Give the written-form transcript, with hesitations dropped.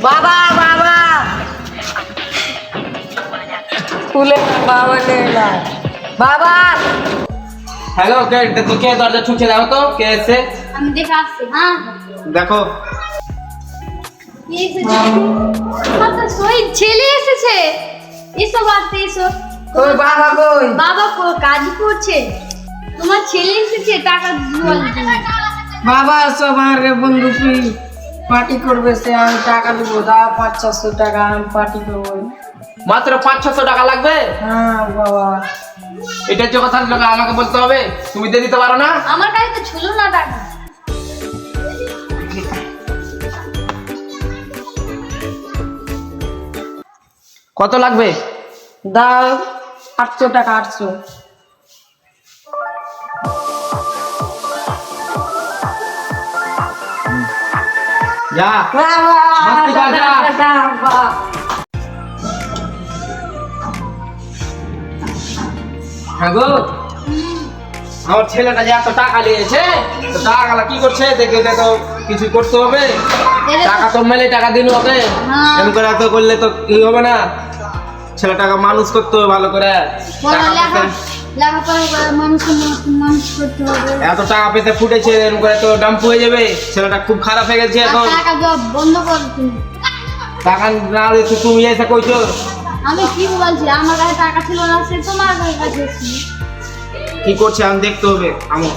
বাবা বাবা খুলে বাবা নেই বাবা। হ্যালো, কে দরজা ঠুকছে? দেখো তো কে এসে। আমি দেখে আসছি। হ্যাঁ দেখো কি এসেছে? আচ্ছা শহীদ ছেলে এসেছে। এসো বাড়তে এসো। ওই বাবা কই? বাবা কাজ করছে। তোমার ছেলে এসেছে টাকা বলতে। বাবা সব আমার বন্ধু তুই পার্টি করবে, সে আমি টাকা দেবো, দাও 500-600 টাকা, আমি পার্টি করবো। মাত্র 500-600 টাকা লাগবে? হ্যাঁ বাবা। এটা যে কথা আমাকে বলতে হবে, তুমি দিয়ে দিতে পারো না? আমার কাছে তো ছিল না টাকা। কত লাগবে? দাও 800 টাকা, 800। যা বাবা মাস্তি কর, যা। বাবা। হ্যাঁ গো, আমার ছেলেটা যে এত টাকা নিয়েছে, তো টাকাটা কি করছে দেখে তো কিছু করতে হবে। টাকা তো মেলে টাকা দিন ওকে, হ্যাঁ। এমন করে এত করলে তো কি হবে না। ছেলেটাকে মানুষ করতে হবে ভালো করে। টাকা পেতে- লেখাপড়া করে মানুষ করতে হবে। এত টাকা পেতে ফুটেছে, এরকম করে তো ডাম্প হয়ে যাবে। ছেলেটা খুব খারাপ হয়ে গেছে এখন। টাকা দেওয়া বন্ধ করো তুমি। টাকা না দিয়ে তো তুমি এসে কইছো। আমি কি বলছি, আমার কাছে টাকা ছিল না, সে তোমার কাছে ছিল। কি করছে আমি দেখতে হবে আমার।